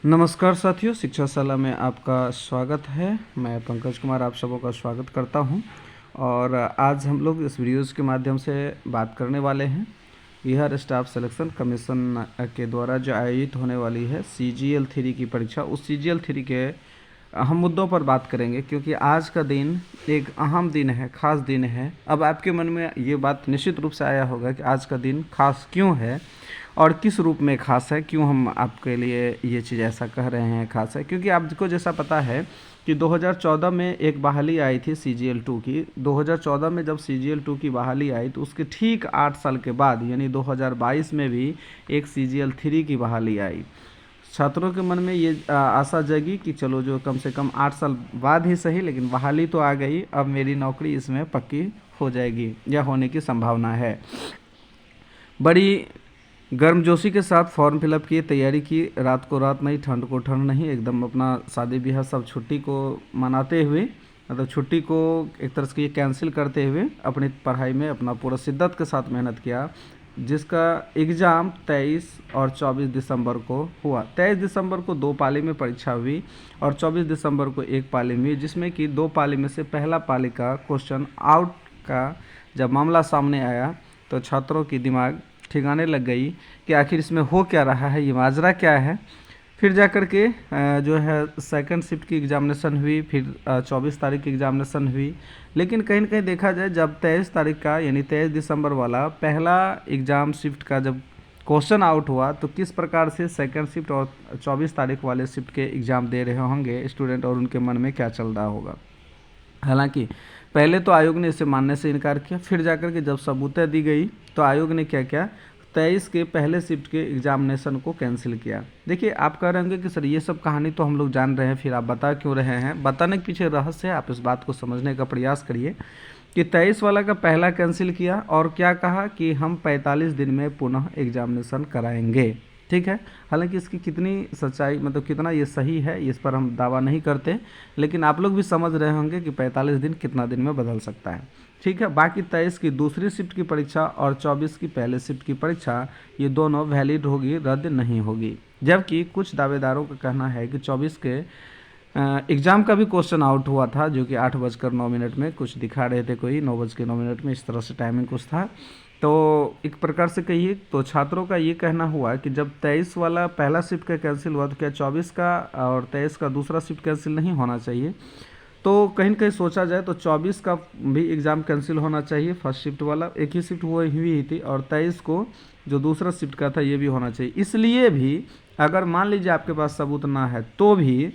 नमस्कार साथियों, शिक्षा शाला में आपका स्वागत है। मैं पंकज कुमार आप सबों का स्वागत करता हूं और आज हम लोग इस वीडियोज़ के माध्यम से बात करने वाले हैं बिहार स्टाफ सिलेक्शन कमीशन के द्वारा जो आयोजित होने वाली है CGL 3 की परीक्षा। उस CGL 3 के अहम मुद्दों पर बात करेंगे, क्योंकि आज का दिन एक अहम दिन है, ख़ास दिन है। अब आपके मन में ये बात निश्चित रूप से आया होगा कि आज का दिन खास क्यों है और किस रूप में ख़ास है, क्यों हम आपके लिए ये चीज़ ऐसा कह रहे हैं ख़ास है। क्योंकि आपको जैसा पता है कि 2014 में एक बहाली आई थी CGL 2 की। 2014 में जब CGL 2 की बहाली आई तो उसके ठीक 8 साल के बाद यानी 2022 में भी एक CGL 3 की बहाली आई। छात्रों के मन में ये आशा जगी कि चलो जो कम से कम 8 साल बाद ही सही, लेकिन बहाली तो आ गई, अब मेरी नौकरी इसमें पक्की हो जाएगी या होने की संभावना है। बड़ी गर्मजोशी के साथ फॉर्म फिलअप की, तैयारी की, रात को रात नहीं, ठंड को ठंड नहीं, एकदम अपना शादी ब्याह सब छुट्टी को मनाते हुए, मतलब छुट्टी को एक तरह से कैंसिल करते हुए अपनी पढ़ाई में अपना पूरा शिद्दत के साथ मेहनत किया, जिसका एग्ज़ाम 23 और 24 दिसंबर को हुआ। 23 दिसंबर को 2 पाली में परीक्षा हुई और 24 दिसंबर को 1 पाली में, जिसमें कि 2 पाली में से पहला पाली का क्वेश्चन आउट का जब मामला सामने आया तो छात्रों की दिमाग ठिकाने लग गई कि आखिर इसमें हो क्या रहा है, ये माजरा क्या है। फिर जा कर के जो है सेकंड शिफ्ट की एग्ज़ामिनेशन हुई, फिर 24 तारीख की एग्ज़ामिनेशन हुई। लेकिन कहीं ना कहीं देखा जाए, जब 23 तारीख का यानी 23 दिसंबर वाला पहला एग्ज़ाम शिफ्ट का जब क्वेश्चन आउट हुआ तो किस प्रकार से सेकंड शिफ्ट और 24 तारीख वाले शिफ्ट के एग्ज़ाम दे रहे होंगे स्टूडेंट और उनके मन में क्या चल रहा होगा। हालांकि पहले तो आयोग ने इसे मानने से इनकार किया, फिर जाकर के जब सबूतें दी गई तो आयोग ने क्या किया, 23 के पहले शिफ्ट के एग्जामिनेशन को कैंसिल किया। देखिए, आप कह रहे होंगे कि सर ये सब कहानी तो हम लोग जान रहे हैं, फिर आप बता क्यों रहे हैं। बताने के पीछे रहस्य है, आप इस बात को समझने का प्रयास करिए कि 23 वाला का पहला कैंसिल किया और क्या कहा कि हम 45 दिन में पुनः एग्जामिनेशन कराएंगे। ठीक है, हालांकि इसकी कितनी सच्चाई, मतलब कितना ये सही है, इस पर हम दावा नहीं करते, लेकिन आप लोग भी समझ रहे होंगे कि 45 दिन कितना दिन में बदल सकता है। ठीक है, बाकी 23 की दूसरी शिफ्ट की परीक्षा और 24 की पहले शिफ्ट की परीक्षा, ये दोनों वैलिड होगी, रद्द नहीं होगी। जबकि कुछ दावेदारों का कहना है कि 24 के एग्ज़ाम का भी क्वेश्चन आउट हुआ था, जो कि 8:09 में कुछ दिखा रहे थे, कोई 9:09 में, इस तरह से टाइमिंग कुछ था। तो एक प्रकार से कहिए तो छात्रों का ये कहना हुआ कि जब 23 वाला पहला शिफ्ट का कैंसिल हुआ तो क्या 24 का और 23 का दूसरा शिफ्ट कैंसिल नहीं होना चाहिए। तो कहीं न कहीं सोचा जाए तो 24 का भी एग्ज़ाम कैंसिल होना चाहिए, फर्स्ट शिफ्ट वाला, एक ही शिफ्ट हुई ही थी, और 23 को जो दूसरा शिफ्ट का था ये भी होना चाहिए। इसलिए भी अगर मान लीजिए आपके पास सबूत ना है तो भी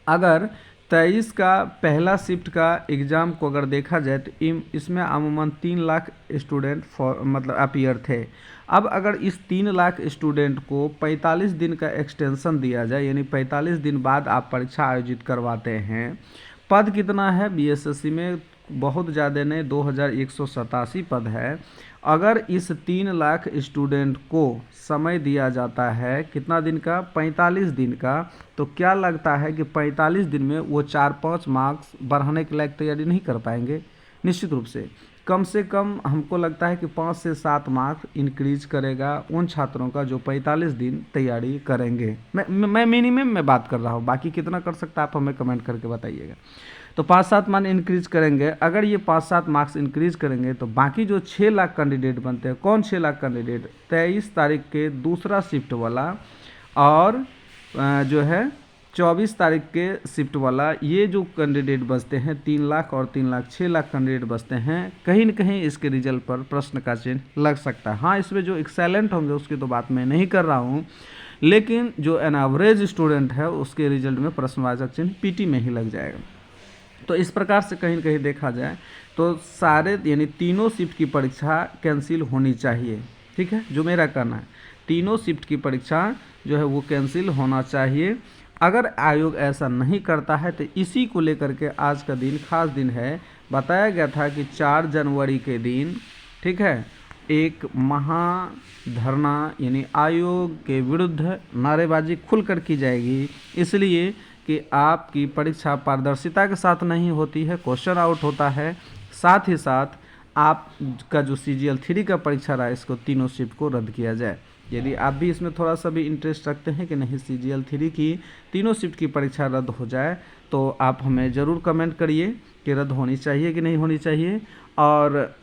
अगर 23 का पहला शिफ्ट का एग्ज़ाम को अगर देखा जाए तो इसमें अमूमन 3 लाख स्टूडेंट मतलब अपीयर थे। अब अगर इस 3 लाख स्टूडेंट को 45 दिन का एक्सटेंशन दिया जाए, यानी 45 दिन बाद आप परीक्षा आयोजित करवाते हैं, पद कितना है BSSC में, बहुत ज़्यादा नहीं, 2187 पद है। अगर इस 3 लाख स्टूडेंट को समय दिया जाता है कितना दिन का, 45 दिन का, तो क्या लगता है कि 45 दिन में वो 4-5 मार्क्स बढ़ाने के लायक तैयारी नहीं कर पाएंगे। निश्चित रूप से कम हमको लगता है कि 5 से 7 मार्क्स इंक्रीज करेगा उन छात्रों का जो 45 दिन तैयारी करेंगे। मैं मिनिमम में बात कर रहा हूँ, बाकी कितना कर सकता है आप हमें कमेंट करके बताइएगा। तो 5-7 मान इंक्रीज करेंगे। अगर ये 5-7 मार्क्स इंक्रीज करेंगे तो बाकी जो 6 लाख कैंडिडेट बनते हैं, कौन 6 लाख कैंडिडेट, 23 तारीख के दूसरा शिफ्ट वाला और जो है 24 तारीख के शिफ्ट वाला, ये जो कैंडिडेट बचते हैं 3 लाख और 3 लाख, 6 लाख कैंडिडेट बचते हैं। कहीं न कहीं इसके रिजल्ट पर प्रश्न का चिन्ह लग सकता है। हाँ, इसमें जो एक्सेलेंट होंगे उसकी तो बात मैं नहीं कर रहा हूँ, लेकिन जो एन एवरेज स्टूडेंट है उसके रिजल्ट में प्रश्नवाचक चिन्ह PT में ही लग जाएगा। तो इस प्रकार से कहीं न कहीं देखा जाए तो सारे यानी तीनों शिफ्ट की परीक्षा कैंसिल होनी चाहिए। ठीक है, जो मेरा कहना है, तीनों शिफ्ट की परीक्षा जो है वो कैंसिल होना चाहिए। अगर आयोग ऐसा नहीं करता है तो इसी को लेकर के आज का दिन खास दिन है। बताया गया था कि 4 जनवरी के दिन, ठीक है, एक महाधरना यानी आयोग के विरुद्ध नारेबाजी खुलकर की जाएगी, इसलिए कि आपकी परीक्षा पारदर्शिता के साथ नहीं होती है, क्वेश्चन आउट होता है, साथ ही साथ आपका जो CGL 3 का परीक्षा रहा इसको तीनों शिफ्ट को रद्द किया जाए। यदि आप भी इसमें थोड़ा सा भी इंटरेस्ट रखते हैं कि नहीं CGL 3 की तीनों शिफ्ट की परीक्षा रद्द हो जाए, तो आप हमें ज़रूर कमेंट करिए कि रद्द होनी चाहिए कि नहीं होनी चाहिए। और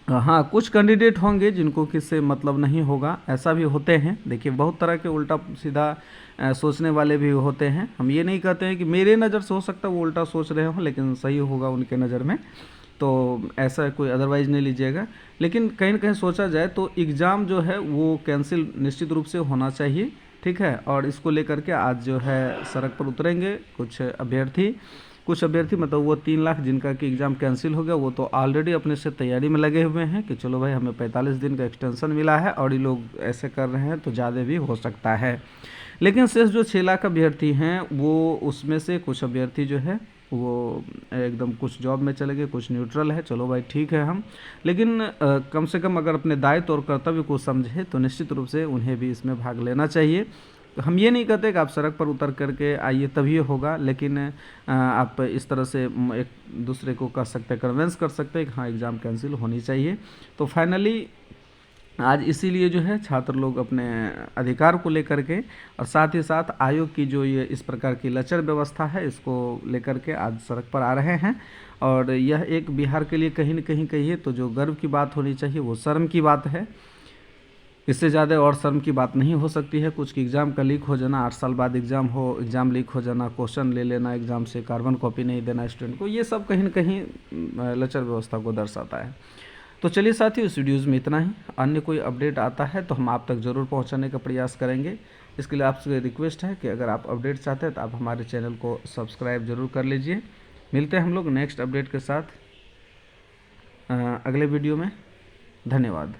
हाँ, कुछ कैंडिडेट होंगे जिनको किससे मतलब नहीं होगा, ऐसा भी होते हैं। देखिए बहुत तरह के उल्टा सीधा सोचने वाले भी होते हैं। हम ये नहीं कहते हैं कि मेरे नज़र से हो सकता है वो उल्टा सोच रहे हों, लेकिन सही होगा उनके नज़र में, तो ऐसा कोई अदरवाइज़ नहीं लीजिएगा। लेकिन कहीं ना कहीं सोचा जाए तो एग्ज़ाम जो है वो कैंसिल निश्चित रूप से होना चाहिए, ठीक है। और इसको लेकर के आज जो है सड़क पर उतरेंगे कुछ अभ्यर्थी मतलब वो 3 लाख जिनका कि एग्ज़ाम कैंसिल हो गया, वो तो ऑलरेडी अपने से तैयारी में लगे हुए हैं कि चलो भाई हमें 45 दिन का एक्सटेंशन मिला है और ये लोग ऐसे कर रहे हैं तो ज़्यादा भी हो सकता है। लेकिन शेष जो 6 लाख अभ्यर्थी हैं वो उसमें से कुछ अभ्यर्थी जो है वो एकदम कुछ जॉब में चले गए, कुछ न्यूट्रल है, चलो भाई ठीक है हम। लेकिन कम से कम अगर अपने दायित्व और कर्तव्य को समझे तो निश्चित रूप से उन्हें भी इसमें भाग लेना चाहिए। हम ये नहीं कहते कि आप सड़क पर उतर करके आइए तभी होगा, लेकिन आप इस तरह से एक दूसरे को कह सकते हैं, कन्विंस कर सकते हैं कि हाँ एग्ज़ाम कैंसिल होनी चाहिए। तो फाइनली आज इसीलिए जो है छात्र लोग अपने अधिकार को लेकर के और साथ ही साथ आयोग की जो ये इस प्रकार की लचर व्यवस्था है इसको लेकर के आज सड़क पर आ रहे हैं। और यह एक बिहार के लिए कहीं न कहीं कहिए तो जो गर्व की बात होनी चाहिए वो शर्म की बात है। इससे ज़्यादा और शर्म की बात नहीं हो सकती है। कुछ की एग्ज़ाम का लीक हो जाना, 8 साल बाद एग्ज़ाम लीक हो जाना, क्वेश्चन ले लेना एग्ज़ाम से, कार्बन कॉपी नहीं देना स्टूडेंट को, ये सब कहीं न कहीं लचर व्यवस्था को दर्शाता है। तो चलिए साथियों, इस वीडियोज़ में इतना ही। अन्य कोई अपडेट आता है तो हम आप तक ज़रूर पहुंचाने का प्रयास करेंगे। इसके लिए आपसे रिक्वेस्ट है कि अगर आप अपडेट चाहते हैं तो आप हमारे चैनल को सब्सक्राइब ज़रूर कर लीजिए। मिलते हैं हम लोग नेक्स्ट अपडेट के साथ अगले वीडियो में। धन्यवाद।